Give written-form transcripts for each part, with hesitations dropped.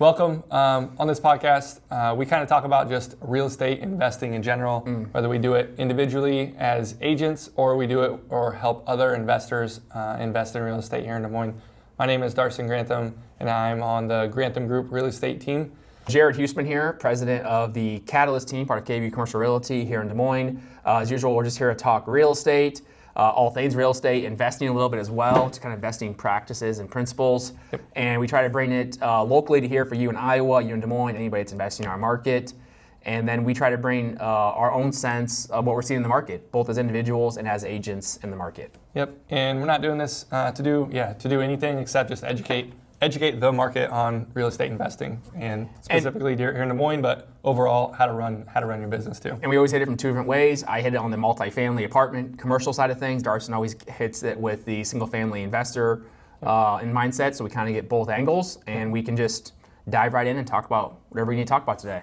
Welcome. On this podcast, we kind of talk about just real estate investing in general, whether we do it individually as agents or we do it or help other investors invest in real estate here in Des Moines. My name is Darson Grantham, and I'm on the Grantham Group real estate team. Jared Huseman here, president of the Catalyst team, part of KB Commercial Realty here in Des Moines. As usual, we're just here to talk real estate, all things real estate, investing a little bit as well, to kind of investing practices and principles. Yep. And we try to bring it locally to here for you in Iowa, you in Des Moines, anybody that's investing in our market. And then we try to bring our own sense of what we're seeing in the market, both as individuals and as agents in the market. Yep. And we're not doing this to do anything except just educate the market on real estate investing, and specifically here in Des Moines, but overall how to run your business too. And we always hit it from two different ways. I hit it on the multifamily apartment commercial side of things. Darson always hits it with the single family investor in mindset, so we kind of get both angles, and we can just dive right in and talk about whatever we need to talk about today.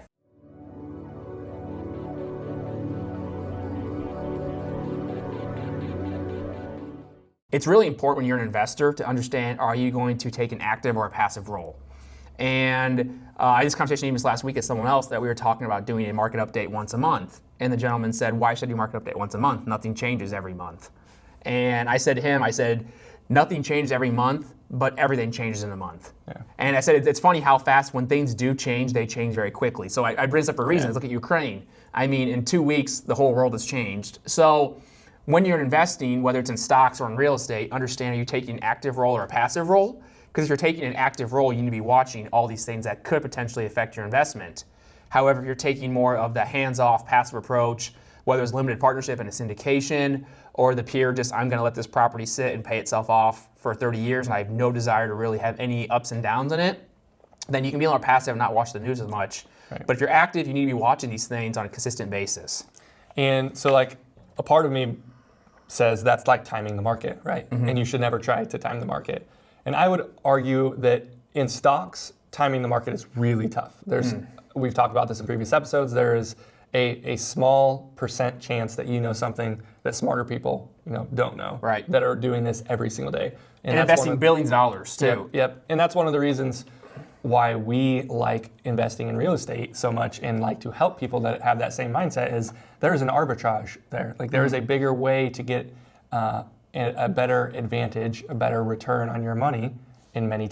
It's really important when you're an investor to understand, are you going to take an active or a passive role? And I had this conversation even this last week with someone else that we were talking about doing a market update once a month. And the gentleman said, why should I do a market update once a month? Nothing changes every month. And I said to him, nothing changes every month, but everything changes in a month. Yeah. And I said, it's funny how fast when things do change, they change very quickly. So I bring this up for a reason. Look at Ukraine. I mean, in 2 weeks, the whole world has changed. So when you're investing, whether it's in stocks or in real estate, understand, are you taking an active role or a passive role? Because if you're taking an active role, you need to be watching all these things that could potentially affect your investment. However, if you're taking more of the hands-off passive approach, whether it's limited partnership and a syndication, or the pure just, I'm going to let this property sit and pay itself off for 30 years and I have no desire to really have any ups and downs in it, then you can be a little passive and not watch the news as much. Right. But if you're active, you need to be watching these things on a consistent basis. And so a part of me says that's like timing the market, right? Mm-hmm. And you should never try to time the market. And I would argue that in stocks, timing the market is really tough. We've talked about this in previous episodes. There is a small percent chance that you know something that smarter people don't know, right, that are doing this every single day. And investing billions of dollars too. Yep. And that's one of the reasons why we like investing in real estate so much and like to help people that have that same mindset is there is an arbitrage there. There is a bigger way to get a better advantage, a better return on your money in many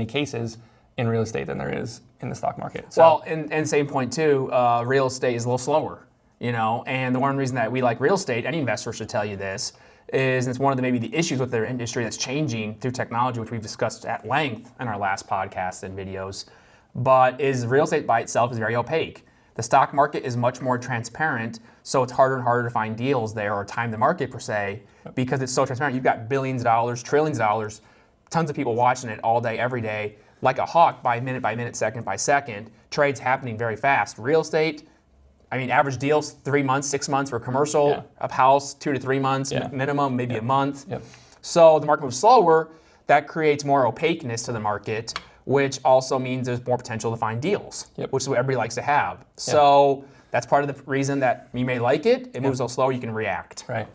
cases in real estate than there is in the stock market. So, well, and same point too, real estate is a little slower, and the one reason that we like real estate, any investor should tell you this, is it's one of maybe the issues with their industry that's changing through technology, which we've discussed at length in our last podcast and videos, but is real estate by itself is very opaque. The stock market is much more transparent, so it's harder and harder to find deals there or time the market per se, because it's so transparent. You've got billions of dollars, trillions of dollars, tons of people watching it all day, every day, like a hawk, by minute, second by second, trades happening very fast. Real estate, average deals 3 months, 6 months for commercial, a house 2 to 3 months minimum, maybe a month. Yep. So the market moves slower, that creates more opaqueness to the market, which also means there's more potential to find deals, which is what everybody likes to have. So that's part of the reason that you may like it. It moves so slow you can react. Right.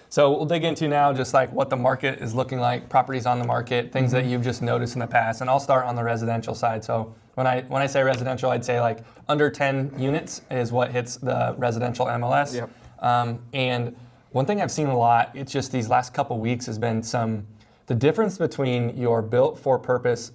So we'll dig into now just like what the market is looking like, properties on the market, things that you've just noticed in the past. And I'll start on the residential side. So when I say residential, I'd say like under 10 units is what hits the residential MLS. Yep. And one thing I've seen a lot, it's just these last couple weeks has been the difference between your built for purpose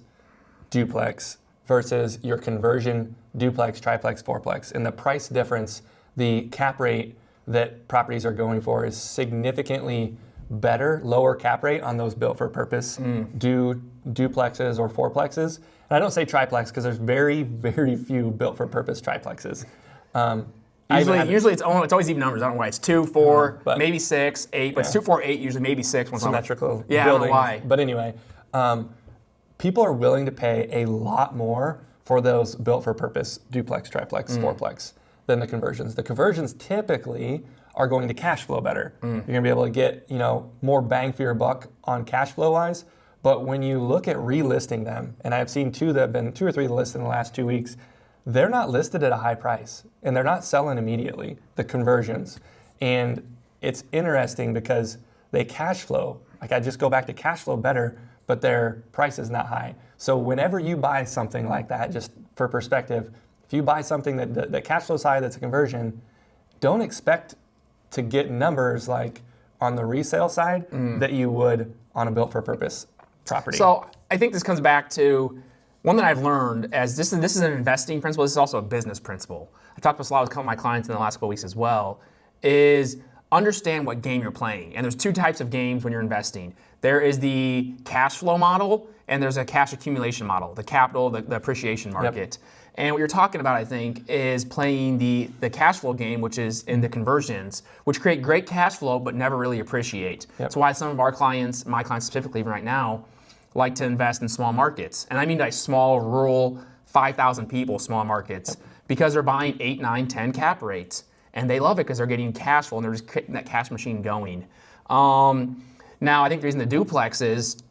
duplex versus your conversion duplex, triplex, fourplex. And the price difference, the cap rate that properties are going for is significantly better, lower cap rate on those built for purpose duplexes or fourplexes. And I don't say triplex because there's very, very few built for purpose triplexes. Usually it's always even numbers. I don't know why. It's 2, 4, maybe 6, 8, but it's 2, 4, 8, usually maybe 6. Symmetrical building. I don't know why. But anyway, people are willing to pay a lot more for those built for purpose duplex, triplex, fourplex than the conversions. The conversions typically are going to cash flow better. You're going to be able to get more bang for your buck on cash flow wise. But when you look at relisting them, and I've seen 2 that have been 2 or 3 listed in the last 2 weeks, they're not listed at a high price and they're not selling immediately, the conversions. And it's interesting because they cash flow. Like I just go back to cash flow better, but their price is not high. So whenever you buy something like that, just for perspective, if you buy something that cash flow's high, that's a conversion, don't expect to get numbers like on the resale side that you would on a built for purpose property. So I think this comes back to one that I've learned as this is an investing principle. This is also a business principle. I talked about a lot with my clients in the last couple of weeks as well, is understand what game you're playing. And there's two types of games when you're investing. There is the cash flow model and there's a cash accumulation model, the capital, the appreciation market. Yep. And what you're talking about, I think, is playing the cash flow game, which is in the conversions, which create great cash flow but never really appreciate. Yep. That's why some of our clients, my clients specifically even right now, like to invest in small markets. And I mean like small, rural, 5,000 people, small markets, because they're buying 8, 9, 10 cap rates. And they love it because they're getting cash flow and they're just getting that cash machine going. Now, I think the reason the duplexes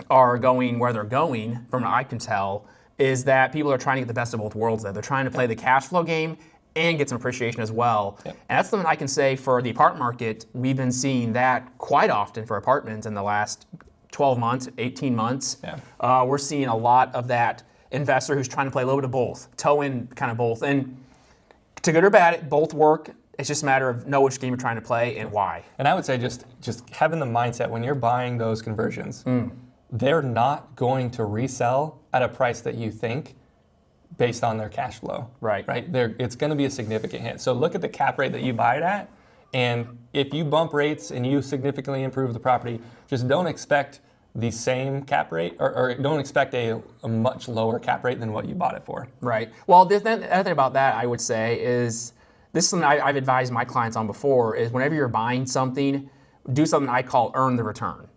are going where they're going, from what I can tell, is that people are trying to get the best of both worlds there. They're trying to play the cash flow game and get some appreciation as well. Yep. And that's something I can say for the apartment market. We've been seeing that quite often for apartments in the last 12 months, 18 months. Yeah. We're seeing a lot of that investor who's trying to play a little bit of both, toe in kind of both. And to good or bad, both work. It's just a matter of know which game you're trying to play and why. And I would say just having the mindset when you're buying those conversions, they're not going to resell at a price that you think based on their cash flow. Right. It's going to be a significant hit. So look at the cap rate that you buy it at, and if you bump rates and you significantly improve the property, just don't expect the same cap rate or don't expect a much lower cap rate than what you bought it for. Right. Well, the other thing about that I would say is, this is something I've advised my clients on before, is whenever you're buying something, do something I call earn the return.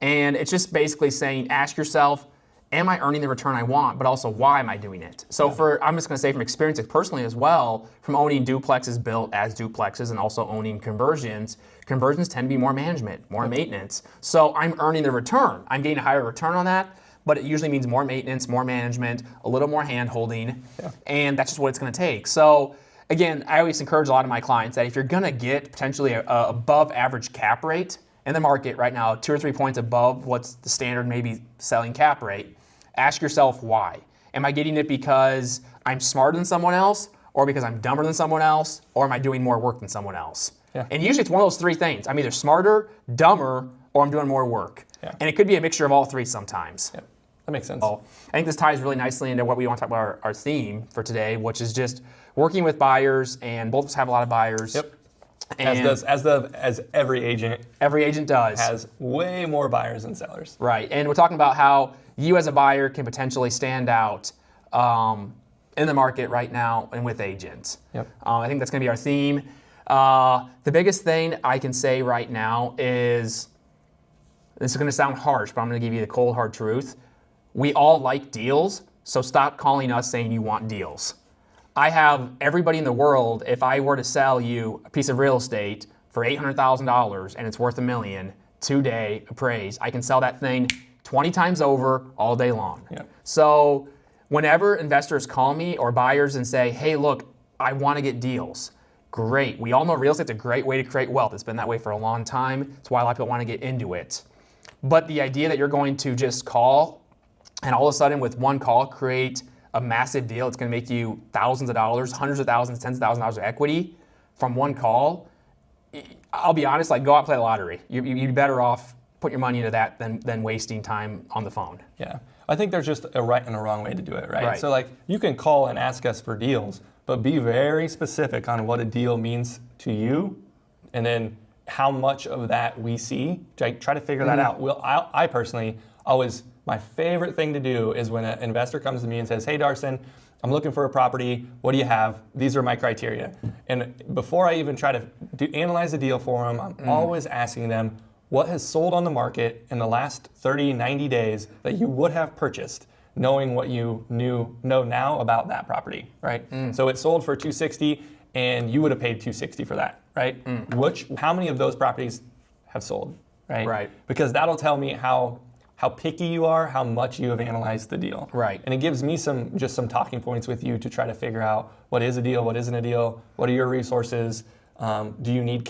And it's just basically saying, ask yourself, am I earning the return I want, but also why am I doing it? So I'm just gonna say from experience personally as well, from owning duplexes built as duplexes and also owning conversions tend to be more management, more maintenance. So I'm earning the return. I'm getting a higher return on that, but it usually means more maintenance, more management, a little more hand holding, and that's just what it's gonna take. So again, I always encourage a lot of my clients that if you're gonna get potentially a above average cap rate in the market right now, 2 or 3 points above what's the standard maybe selling cap rate, ask yourself why. Am I getting it because I'm smarter than someone else, or because I'm dumber than someone else, or am I doing more work than someone else? Yeah. And usually it's one of those three things. I'm either smarter, dumber, or I'm doing more work. Yeah. And it could be a mixture of all three sometimes. Yeah. That makes sense. So I think this ties really nicely into what we want to talk about our theme for today, which is just working with buyers, and both of us have a lot of buyers. Yep. As every agent. Every agent does. Has way more buyers than sellers. Right. And we're talking about how you as a buyer can potentially stand out in the market right now and with agents. Yep. I think that's going to be our theme. The biggest thing I can say right now is, this is going to sound harsh, but I'm going to give you the cold hard truth. We all like deals, so stop calling us saying you want deals. I have everybody in the world, if I were to sell you a piece of real estate for $800,000 and it's worth $1 million, today appraised, I can sell that thing 20 times over all day long. Yep. So whenever investors call me or buyers and say, hey, look, I want to get deals, great. We all know real estate's a great way to create wealth. It's been that way for a long time. It's why a lot of people want to get into it. But the idea that you're going to just call and all of a sudden with one call create a massive deal, it's going to make you thousands of dollars, hundreds of thousands, tens of thousands of dollars of equity from one call. I'll be honest, like, go out and play the lottery. You'd be better off putting your money into that than wasting time on the phone. Yeah. I think there's just a right and a wrong way to do it, right? So like, you can call and ask us for deals, but be very specific on what a deal means to you, and then how much of that we see. Try to figure that out. Well, I personally always, my favorite thing to do is when an investor comes to me and says, hey, Darson, I'm looking for a property. What do you have? These are my criteria. And before I even try to analyze the deal for them, I'm always asking them, what has sold on the market in the last 30, 90 days that you would have purchased, knowing what you know now about that property, right? So it sold for $260 and you would have paid $260 for that, right? How many of those properties have sold, right? Right. Because that'll tell me how picky you are, how much you have analyzed the deal. Right. And it gives me some talking points with you to try to figure out what is a deal, what isn't a deal, what are your resources, do you need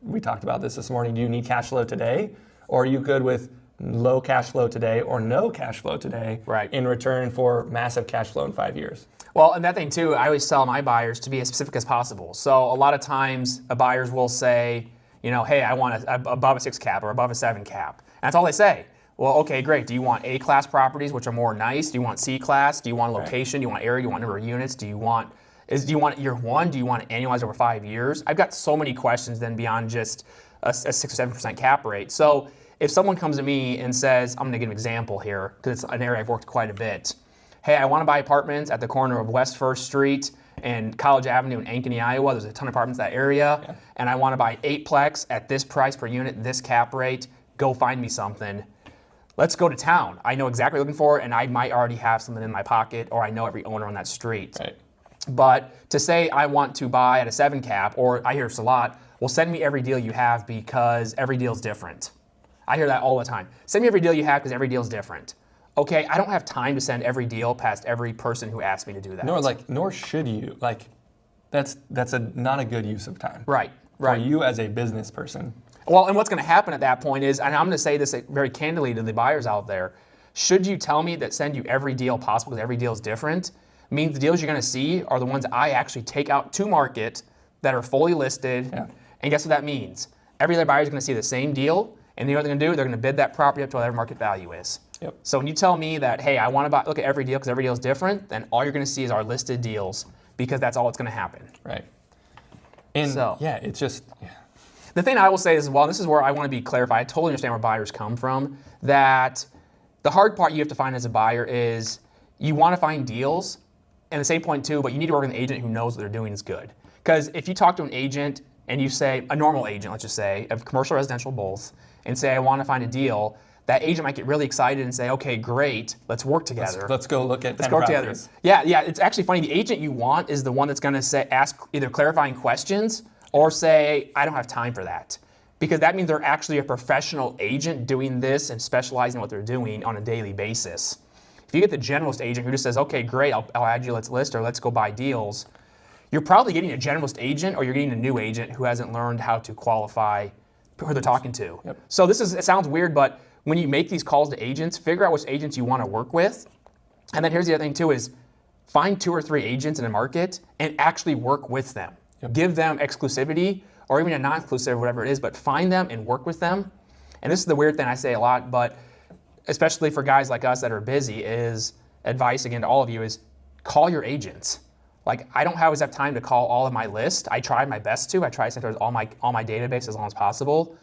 we talked about this morning, do you need cash flow today? Or are you good with low cash flow today or no cash flow today Right. in return for massive cash flow in 5 years. Well, and that thing too, I always tell my buyers to be as specific as possible. So a lot of times, buyers will say, hey, I want above a 6 cap or above a 7 cap. And that's all they say. Well, okay, great. Do you want A-class properties, which are more nice? Do you want C-class? Do you want location? Do you want area? Do you want number of units? Do you want year one? Do you want it annualized over 5 years? I've got so many questions then beyond just a 6 or 7% cap rate. So if someone comes to me and says, I'm going to give an example here because it's an area I've worked quite a bit. Hey, I want to buy apartments at the corner of West 1st Street and College Avenue in Ankeny, Iowa. There's a ton of apartments in that area. And I want to buy 8-plex at this price per unit, this cap rate. Go find me something. Let's go to town. I know exactly what I'm looking for, and I might already have something in my pocket, or I know every owner on that street. Right. But to say I want to buy at a 7 cap, or I hear this a lot, well, send me every deal you have because every deal is different. I hear that all the time. Send me every deal you have because every deal is different. Okay, I don't have time to send every deal past every person who asked me to do that. Nor should you. That's not a good use of time. Right. For you as a business person. Well, and what's going to happen at that point is, and I'm going to say this very candidly to the buyers out there, should you tell me that send you every deal possible because every deal is different, means the deals you're going to see are the ones I actually take out to market that are fully listed. Yeah. And guess what that means? Every other buyer is going to see the same deal, and you know what they're going to do? They're going to bid that property up to whatever market value is. Yep. So when you tell me that, hey, I want to look at every deal because every deal is different, then all you're going to see is our listed deals because that's all that's going to happen. Right. And it's just... Yeah. The thing I will say is, well, this is where I want to be clarified. I totally understand where buyers come from, that the hard part you have to find as a buyer is you want to find deals, and the same point too, but you need to work with an agent who knows what they're doing is good. Because if you talk to an agent and you say, a normal agent, let's just say, of commercial, residential, both, and say, I want to find a deal, that agent might get really excited and say, okay, great, let's work together. Let's go look at 10 Let's go properties. together. Yeah, it's actually funny. The agent you want is the one that's going to ask either clarifying questions or say, I don't have time for that. Because that means they're actually a professional agent doing this and specializing in what they're doing on a daily basis. If you get the generalist agent who just says, okay, great, I'll add you, let's list, or let's go buy deals, you're probably getting a generalist agent or you're getting a new agent who hasn't learned how to qualify who they're talking to. Yep. So it sounds weird, but when you make these calls to agents, figure out which agents you want to work with. And then here's the other thing too is find 2 or 3 agents in a market and actually work with them. Yep. Give them exclusivity or even a non-exclusive, whatever it is, but find them and work with them. And this is the weird thing I say a lot, but especially for guys like us that are busy, is advice again to all of you is call your agents. I don't always have time to call all of my list. I try my best to. I try to send all my database as long as possible.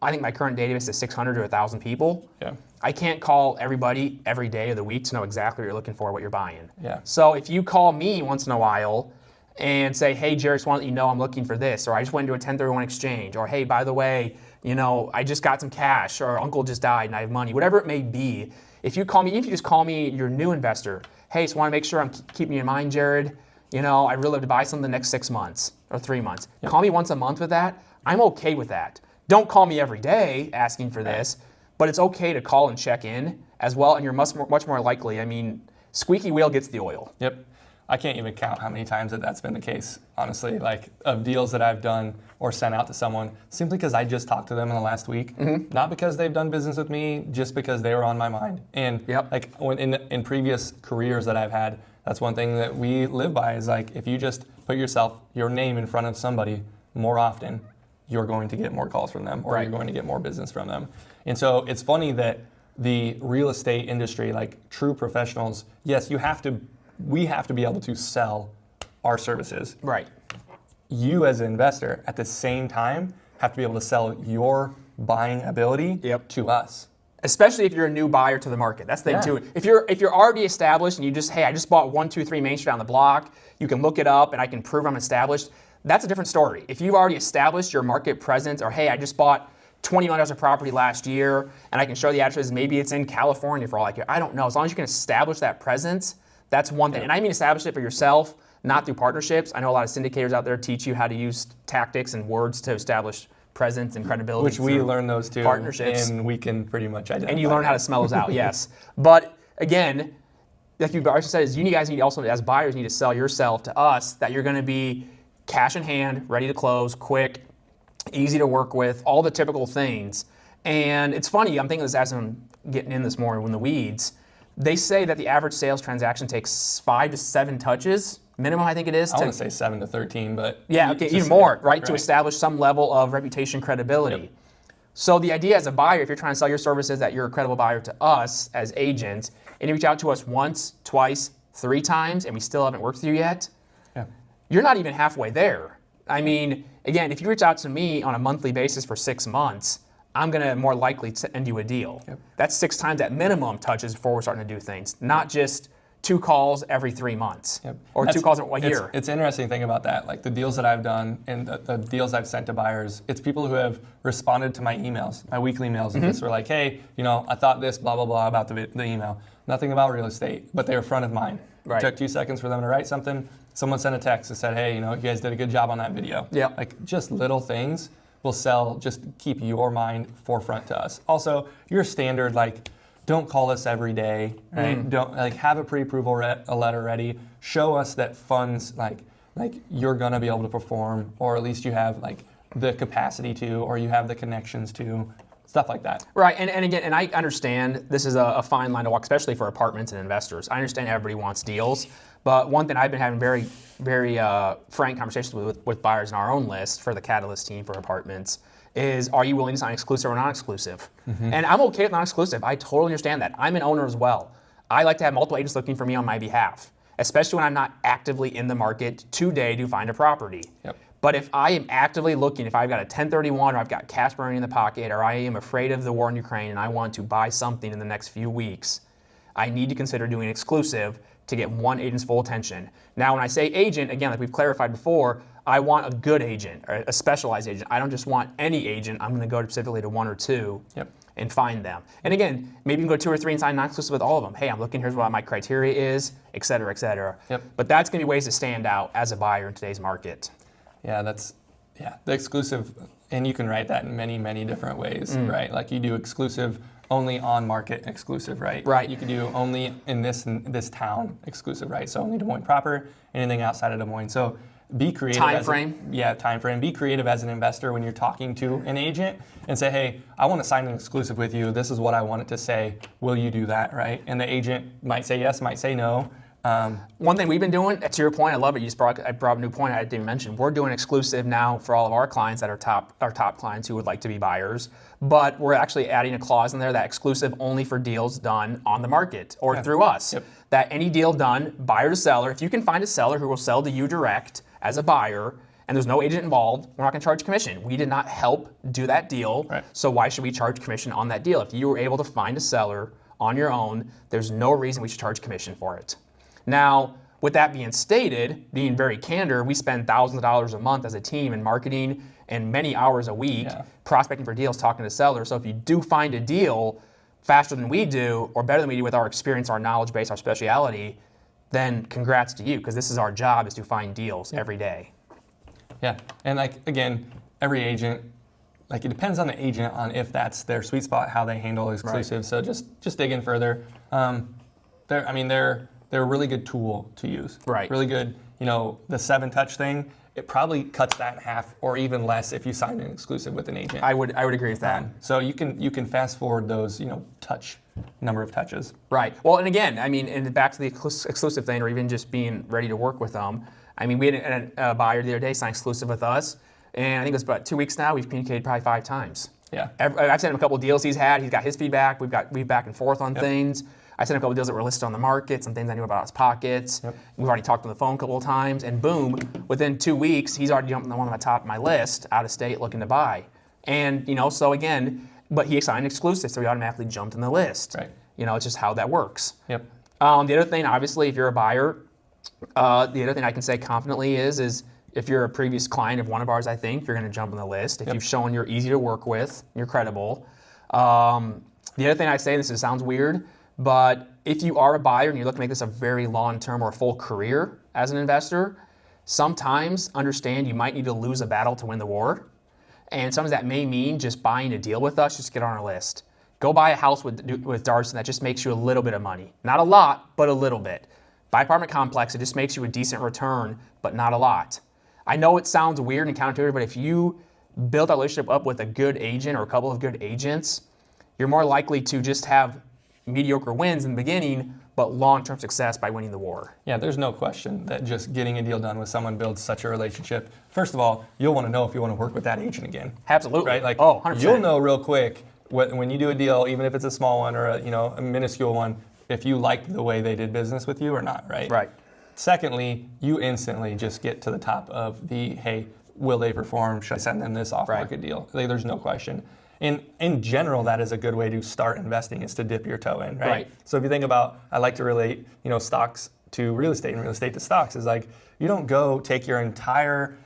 I think my current database is 600 to 1,000 people. Yeah. I can't call everybody every day of the week to know exactly what you're looking for, what you're buying. Yeah. So if you call me once in a while and say, hey, Jerry, just want to let you know I'm looking for this, or I just went into a 1031 exchange, or hey, by the way, I just got some cash, or uncle just died and I have money, whatever it may be. If you call me, even if you just call me your new investor, hey, just want to make sure I'm keeping you in mind, Jared. I really love to buy something the next 6 months or 3 months. Yep. Call me once a month with that. I'm okay with that. Don't call me every day asking for this, but it's okay to call and check in as well, and you're much more likely. Squeaky wheel gets the oil. Yep. I can't even count how many times that's been the case, honestly, of deals that I've done or sent out to someone simply because I just talked to them in the last week, not because they've done business with me, just because they were on my mind. And when in previous careers that I've had, that's one thing that we live by is if you just put your name in front of somebody more often, you're going to get more calls from them, or you're going to get more business from them. And so it's funny that the real estate industry, true professionals, yes, we have to be able to sell our services. Right. You as an investor, at the same time, have to be able to sell your buying ability to us. Especially if you're a new buyer to the market. That's the thing too. If you're already established and I just bought 123 Main Street down the block, you can look it up and I can prove I'm established. That's a different story. If you've already established your market presence, or hey, I just bought $20 million of property last year and I can show the address, maybe it's in California for all I care. I don't know. As long as you can establish that presence, that's one thing. And I mean establish it for yourself, not through partnerships. I know a lot of syndicators out there teach you how to use tactics and words to establish presence and credibility. Which we learn those too. Partnerships. And we can pretty much identify. And you learn how to smell those out, yes. But again, like you already said, is you guys need also, as buyers, need to sell yourself to us that you're going to be cash in hand, ready to close, quick, easy to work with, all the typical things. And it's funny, I'm thinking this as I'm getting in this more in the weeds. They say that the average sales transaction takes 5 to 7 touches, minimum I think it is. I want to say 7 to 13, but yeah, okay, even more, right? To establish some level of reputation credibility. Yep. So the idea as a buyer, if you're trying to sell your services, that you're a credible buyer to us as agents, and you reach out to us once, twice, 3 times, and we still haven't worked with you yet, you're not even halfway there. I mean, again, if you reach out to me on a monthly basis for 6 months, I'm going to more likely send you a deal. That's 6 times at minimum touches before we're starting to do things, not just 2 calls every 3 months or 2 calls a year. It's an interesting thing about that. Like the deals that I've done and the deals I've sent to buyers, it's people who have responded to my emails, my weekly emails, and just were like, hey, I thought this, blah, blah, blah about the email. Nothing about real estate, but they were front of mind. It took 2 seconds for them to write something. Someone sent a text and said, hey, you guys did a good job on that video. Like just little things will sell, just keep your mind forefront to us. Also, your standard, like, don't call us every day, right? Don't have a pre-approval letter ready. Show us that funds, like you're gonna be able to perform, or at least you have like the capacity to, or you have the connections to, stuff like that. Right, and again, and I understand this is a fine line to walk, especially for apartments and investors. I understand everybody wants deals, but one thing I've been having very, very frank conversations with buyers in our own list for the Catalyst team for apartments is, are you willing to sign exclusive or non-exclusive? And I'm okay with non-exclusive. I totally understand that. I'm an owner as well. I like to have multiple agents looking for me on my behalf, especially when I'm not actively in the market today to find a property. But if I am actively looking, if I've got a 1031 or I've got cash burning in the pocket, or I am afraid of the war in Ukraine and I want to buy something in the next few weeks, I need to consider doing exclusive to get one agent's full attention. Now, when I say agent, again, like we've clarified before, I want a good agent, or a specialized agent. I don't just want any agent. I'm going to go specifically to 1 or 2 and find them. And again, maybe you can go 2 or 3 and sign non-exclusive with all of them. Hey, I'm looking, here's what my criteria is, et cetera, et cetera. But that's going to be ways to stand out as a buyer in today's market. The exclusive, and you can write that in many, many different ways, right? Like you do exclusive only on market exclusive, right? You can do only in this town exclusive, right? So only Des Moines proper, anything outside of Des Moines. So be creative. Time frame. Time frame. Be creative as an investor when you're talking to an agent and say, hey, I want to sign an exclusive with you. This is what I want it to say. Will you do that, right? And the agent might say yes, might say no. One thing we've been doing, to your point, I love it. I brought up a new point I didn't mention. We're doing exclusive now for all of our clients that are our top clients who would like to be buyers. But we're actually adding a clause in there that exclusive only for deals done on the market or through us. That any deal done, buyer to seller, if you can find a seller who will sell to you direct as a buyer, and there's no agent involved, we're not going to charge commission. We did not help do that deal, so why should we charge commission on that deal? If you were able to find a seller on your own, there's no reason we should charge commission for it. Now, with that being stated, being very candor, we spend thousands of dollars a month as a team in marketing and many hours a week prospecting for deals, talking to sellers. So if you do find a deal faster than we do or better than we do with our experience, our knowledge base, our speciality, then congrats to you, because this is our job, is to find deals every day. And again, every agent, it depends on the agent on if that's their sweet spot, how they handle exclusive. So just dig in further. They're a really good tool to use. Really good. The 7-touch thing, it probably cuts that in half or even less if you sign an exclusive with an agent. I would agree with that. So you can fast forward those number of touches. Well, and again, and back to the exclusive thing, or even just being ready to work with them. We had a buyer the other day sign exclusive with us, and I think it was about 2 weeks now. We've communicated probably 5 times. I've sent him a couple of deals he's had. He's got his feedback. We've back and forth on things. I sent a couple of deals that were listed on the market, some things I knew about his pockets. We've already talked on the phone a couple of times, and boom, within 2 weeks, he's already jumped on one of the top of my list, out of state, looking to buy. And so again, but he signed exclusive, so he automatically jumped in the list. It's just how that works. The other thing, obviously, if you're a buyer, the other thing I can say confidently is if you're a previous client of one of ours, I think you're going to jump on the list. If you've shown you're easy to work with, you're credible. The other thing I say, this sounds weird, but if you are a buyer and you look to make this a very long-term or a full career as an investor, sometimes understand you might need to lose a battle to win the war. And sometimes that may mean just buying a deal with us, just get on our list. Go buy a house with Darson that just makes you a little bit of money. Not a lot, but a little bit. Buy apartment complex, it just makes you a decent return, but not a lot. I know it sounds weird and counterintuitive, but if you build that relationship up with a good agent or a couple of good agents, you're more likely to just have mediocre wins in the beginning, but long-term success by winning the war. Yeah, there's no question that just getting a deal done with someone builds such a relationship. First of all, you'll want to know if you want to work with that agent again. Absolutely. Right? Like, 100%. You'll know real quick when you do a deal, even if it's a small one or a minuscule one, if you like the way they did business with you or not, right? Right. Secondly, you instantly just get to the top of the, hey, will they perform? Should I send them this off-market deal? There's no question. And in general, that is a good way to start investing, is to dip your toe in, right? So if you think about, I like to relate, stocks to real estate and real estate to stocks, is like, you don't go take your entire,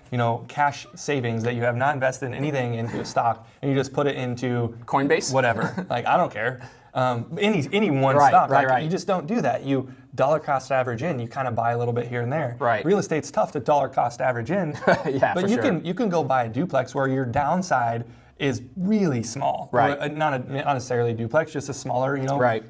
cash savings that you have not invested in anything into a stock and you just put it into Coinbase, whatever. Like, I don't care. Any one stock. Right. You just don't do that. You dollar cost average in. You kind of buy a little bit here and there. Right. Real estate's tough to dollar cost average in. Yeah, but you can go buy a duplex where your downside is really small. Right. Or not necessarily a duplex, just a smaller,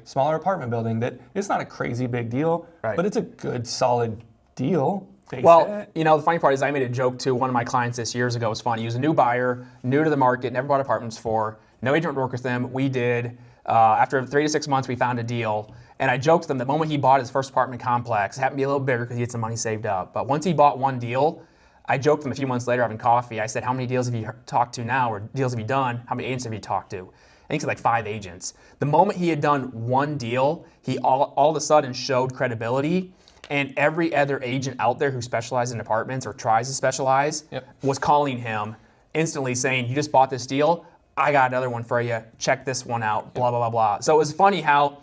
smaller apartment building that it's not a crazy big deal, but it's a good solid deal. Well, the funny part is I made a joke to one of my clients this years ago. It was funny. He was a new buyer, new to the market, never bought apartments before. No agent would work with him. We did. After 3 to 6 months, we found a deal. And I joked to him the moment he bought his first apartment complex, it happened to be a little bigger because he had some money saved up. But once he bought one deal, I joked to him a few months later having coffee. I said, how many deals have you talked to now, or deals have you done? How many agents have you talked to? I think he said like 5 agents. The moment he had done one deal, he all of a sudden showed credibility. And every other agent out there who specializes in apartments or tries to specialize was calling him instantly saying, you just bought this deal? I got another one for you. Check this one out, blah, blah, blah, blah. So it was funny how,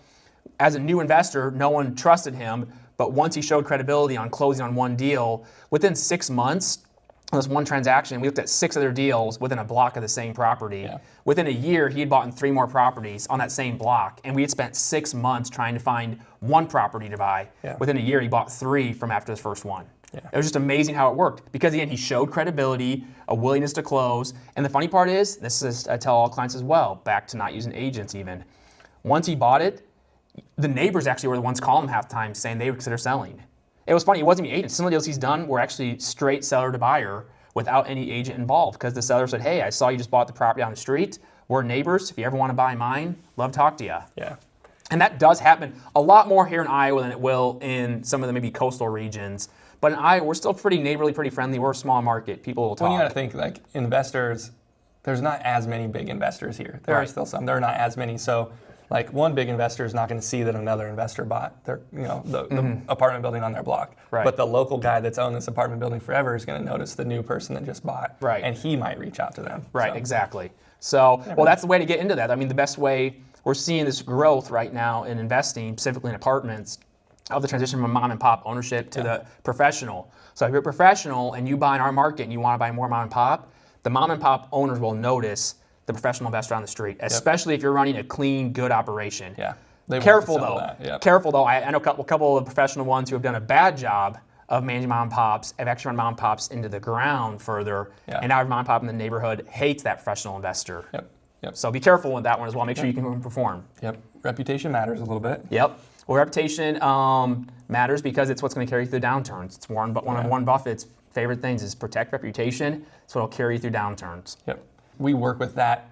as a new investor, no one trusted him. But once he showed credibility on closing on one deal, within 6 months, on this one transaction, we looked at 6 other deals within a block of the same property. Yeah. Within a year, he had bought in 3 more properties on that same block, and we had spent 6 months trying to find one property to buy. Yeah. Within a year, he bought 3 from after the first one. Yeah. It was just amazing how it worked because, again, he showed credibility, a willingness to close, and the funny part is, this is I tell all clients as well, back to not using agents even. Once he bought it, the neighbors actually were the ones calling him half the time saying they would consider selling. It was funny, it wasn't even agents. Some of the deals he's done were actually straight seller to buyer without any agent involved because the seller said, hey, I saw you just bought the property on the street. We're neighbors. If you ever want to buy mine, love to talk to you. Yeah. And that does happen a lot more here in Iowa than it will in some of the maybe coastal regions. But in Iowa, we're still pretty neighborly, pretty friendly. We're a small market. People will talk. Well, you got to think, like, investors, there's not as many big investors here. There are still some. There are not as many. So, like, one big investor is not going to see that another investor bought their, the apartment building on their block. Right. But the local guy that's owned this apartment building forever is going to notice the new person that just bought. Right. And he might reach out to them. Right, exactly. So, well, that's the way to get into that. I mean, the best way, we're seeing this growth right now in investing, specifically in apartments, of the transition from mom and pop ownership to the professional. So if you're a professional and you buy in our market and you want to buy more mom and pop, the mom and pop owners will notice the professional investor on the street, especially if you're running a clean, good operation. Yeah. Careful though. Careful though. I know a couple of professional ones who have done a bad job of managing mom and pops, have actually run mom and pops into the ground further, and now every mom and pop in the neighborhood hates that professional investor. Yep. So be careful with that one as well. Make sure you can perform. Yep. Reputation matters a little bit. Yep. Well, reputation matters because it's what's going to carry you through downturns. It's one of Warren Buffett's favorite things is protect reputation. It's what will carry you through downturns. Yep. We work with that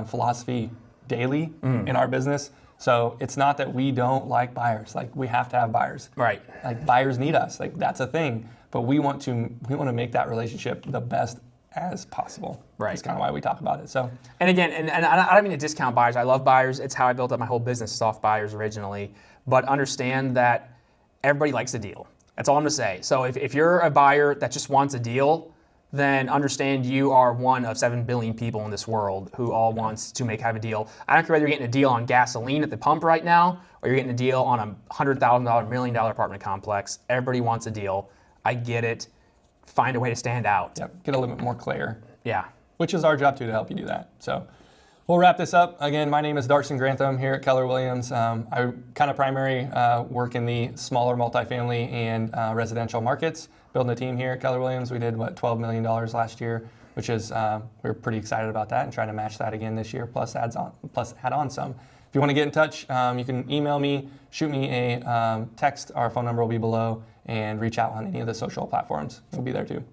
philosophy daily in our business. So it's not that we don't like buyers. Like, we have to have buyers. Right. Like, buyers need us. Like, that's a thing. But we want to make that relationship the best as possible. Right. That's kind of why we talk about it. So. And again, and I don't mean to discount buyers. I love buyers. It's how I built up my whole business, is off buyers originally. But understand that everybody likes a deal. That's all I'm going to say. So if you're a buyer that just wants a deal, then understand you are one of 7 billion people in this world who all wants to have a deal. I don't care whether you're getting a deal on gasoline at the pump right now or you're getting a deal on a $100,000, $1 million apartment complex. Everybody wants a deal. I get it. Find a way to stand out. Yep. Get a little bit more clear. Yeah. Which is our job too, to help you do that. So we'll wrap this up. Again, my name is Darson Grantham here at Keller Williams. I kind of primary work in the smaller multifamily and residential markets. Building a team here at Keller Williams. We did, $12 million last year, which is, we're pretty excited about that and trying to match that again this year, plus add on some. If you want to get in touch, you can email me, shoot me a text. Our phone number will be below, and reach out on any of the social platforms. We'll be there too.